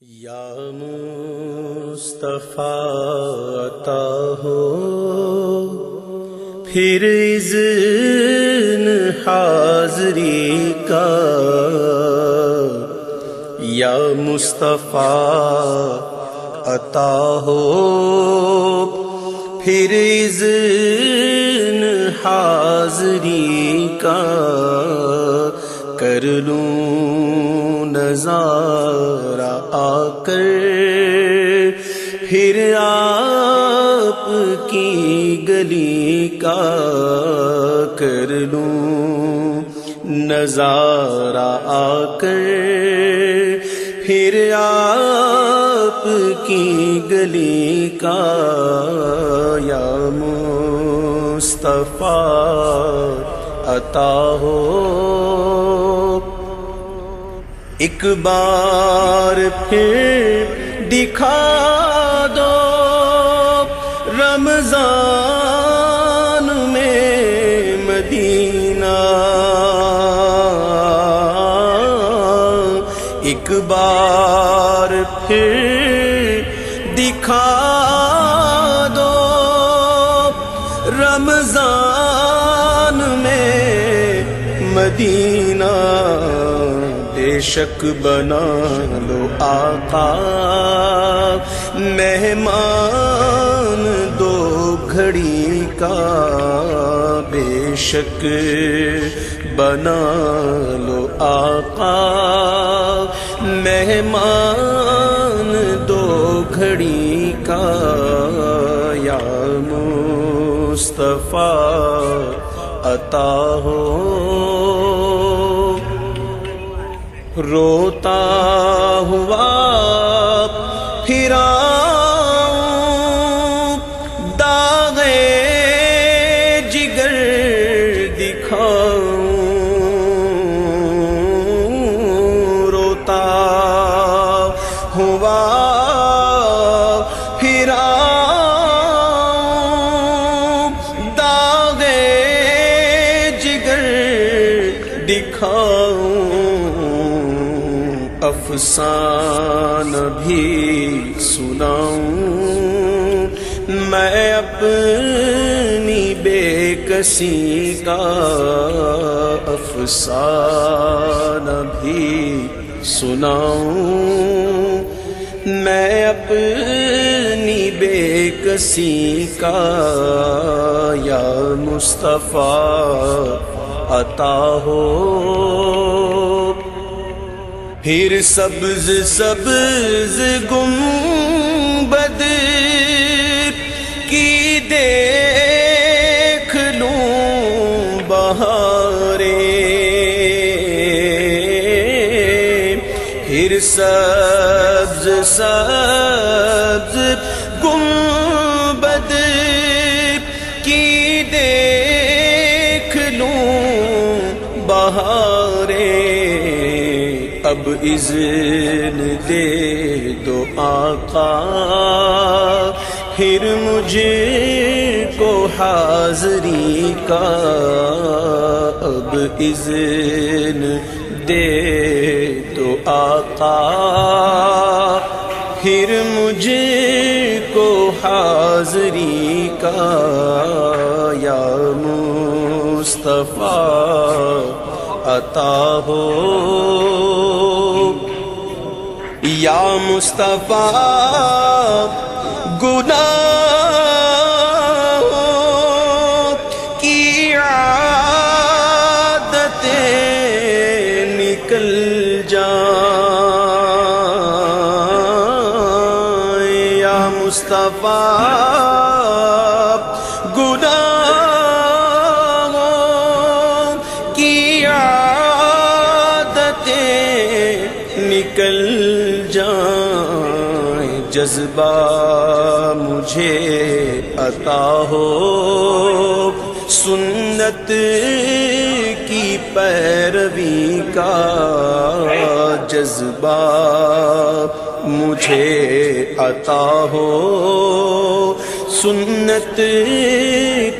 یا مصطفیٰ عطا ہو پھر اذن حاضری کا، یا مصطفیٰ عطا ہو پھر اذن حاضری کا، کر لوں نظارہ آ کر پھر آپ کی گلی کا، کر لوں نظارہ آ کر پھر آپ کی گلی کا، یا مصطفیٰ عطا ہو ایک بار پھر دکھا دو رمضان میں مدینہ، ایک بار پھر دکھا دو رمضان میں مدینہ، بے شک بنا لو آقا مہمان دو گھڑی کا، بے شک بنا لو آقا مہمان دو گھڑی کا، یا مصطفیٰ عطا ہو روتا ہوا پھر آؤں داغے جگر دکھاؤں، روتا ہوا پھر آؤں داغے جگر دکھاؤں، افسانہ بھی سناؤں میں اپنی بے کسی کا، افسانہ بھی سناؤں میں اپنی بے کسی کا، یا مصطفیٰ عطا ہو پھر سبز سبز گنبد کی دیکھ لوں بہاریں، پھر سبز سبز گنبد کی دیکھ لوں بہاریں، اب اذن دے دو آقا پھر مجھے کو حاضری کا، اب اذن دے دو آقا پھر مجھے کو حاضری کا، یا مصطفیٰ عطا ہو یا مصطفیٰ گناہوں کی عادتیں نکل جائیں، یا مصطفیٰ گناہوں کی عادتیں نکل جائیں، جذبہ مجھے عطا ہو سنت کی پیروی کا، جذبہ مجھے عطا ہو سنت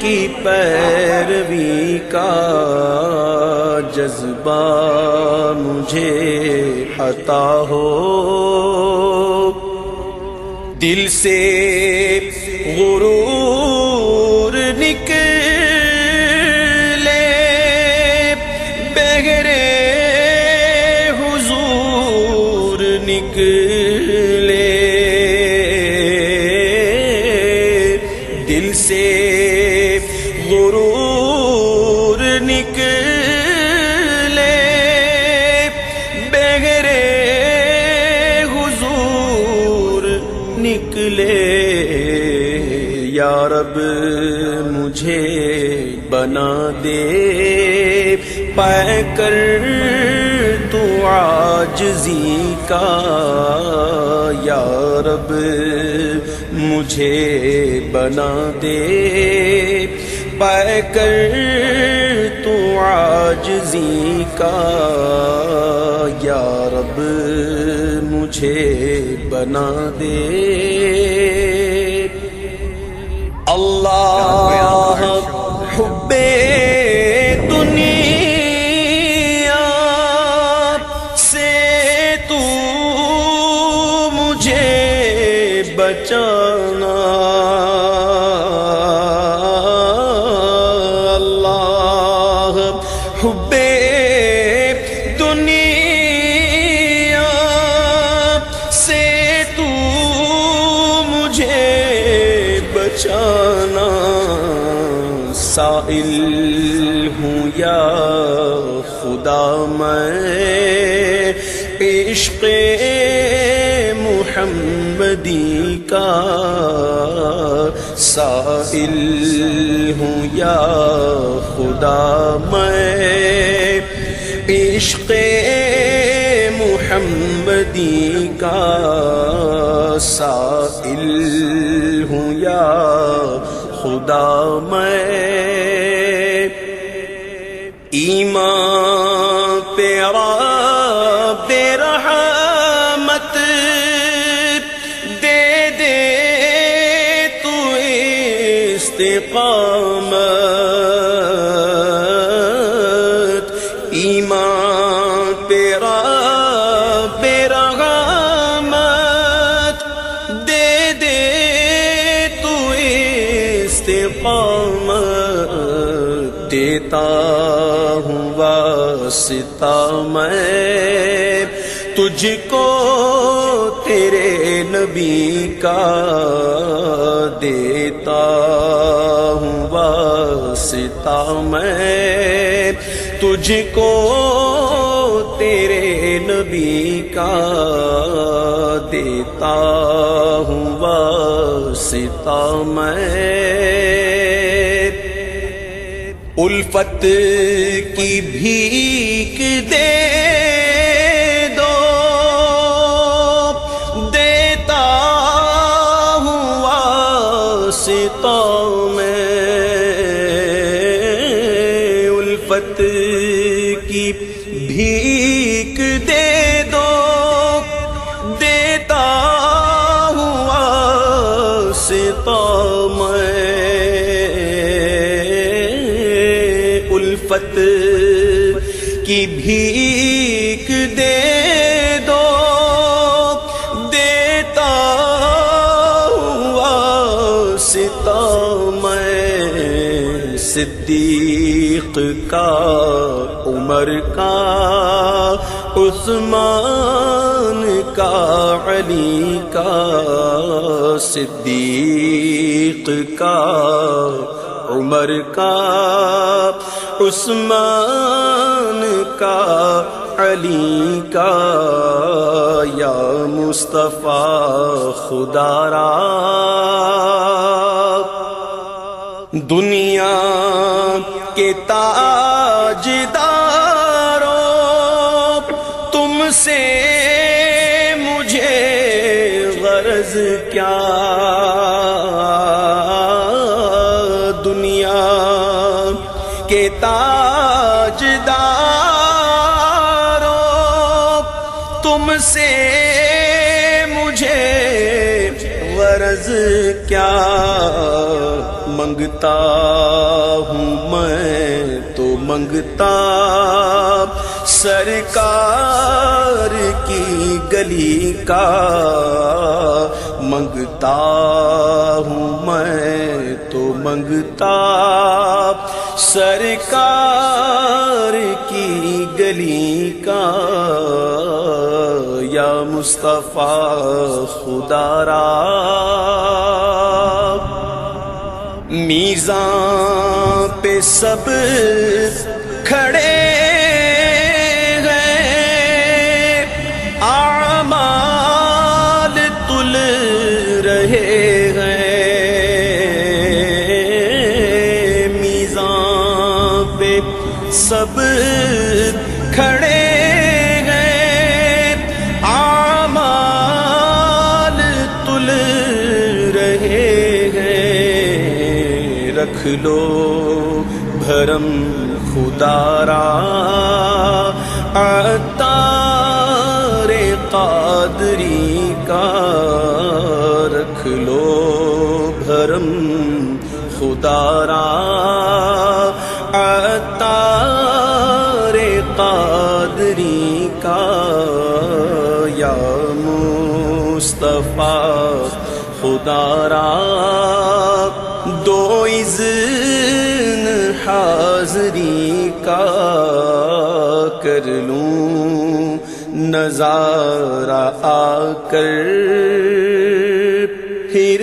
کی پیروی کا، جذبہ مجھے عطا ہو دل سے غرور نکلے بغیر حضور نکلے، دل سے غرور نکلے بغیر حضور نکلے۔ یا رب مجھے بنا دے پا کر تو عاجزی کا، یا رب مجھے بنا دے پا کر تو عاجزی کا، یا رب مجھے بنا دے۔ اللہ حب دنیا سے تو مجھے بچانا، اللہ حب دنیا سے تو مجھے بچانا۔ سائل ہوں یا خدا میں عشق محمدی کا، سائل ہوں یا خدا میں عشق محمدی کا، سائل ہوں یا خدا میں۔ ایمان پیرا بے رحمت دے دے تو استقامت، ایمان پیرا بے رحمت دے دے تو استقامت، دیتا ہوں واسطہ میں تجھ کو تیرے نبی کا، دیتا ہوں واسطہ میں تجھ کو تیرے نبی کا، دیتا ہوں واسطہ میں۔ الفت کی بھیک دے دو دیتا ہوں واسطہ میں، الفت کی بھیک دے دو دیتا ہوں واسطہ میں، الفت کی بھیک دے دو دیتا ہوں واسطہ میں، صدیق کا عمر کا عثمان کا علی کا، صدیق کا عمر کا عثمان کا علی کا، یا مصطفیٰ خدا را دنیا کے تاجداروں تم سے مجھے غرض کیا، دنیا کے تاجداروں تم سے مجھے غرض کیا، منگتا ہوں میں تو منگتا سرکار کی گلی کا، منگتا ہوں میں تو منگتا سرکار کی گلی کا، یا مصطفیٰ خدا را میزان پہ سب کھڑے ہیں، اعمال تل رہے ہیں، میزان پہ سب کھڑے ہیں، اعمال تل رہے ہیں، رکھ لو بھرم خدا را عطار قادری کا، رکھ لو بھرم خدا را عطار قادری کا، یا مصطفیٰ خدا را دو اذن حاضری کا، کر لوں نظارہ آ کر پھر